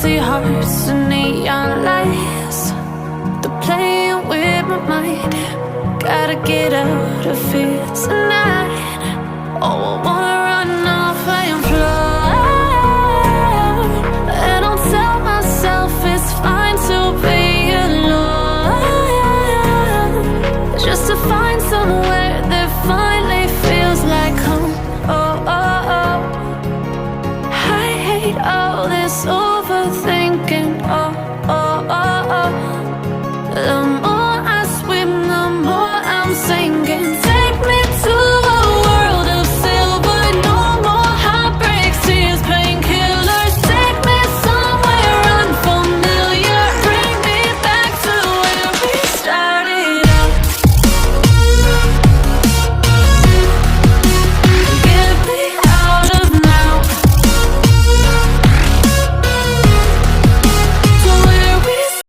empty hearts and neon lights. They're playing with my mind. Gotta get out of here tonight. Oh, I wanna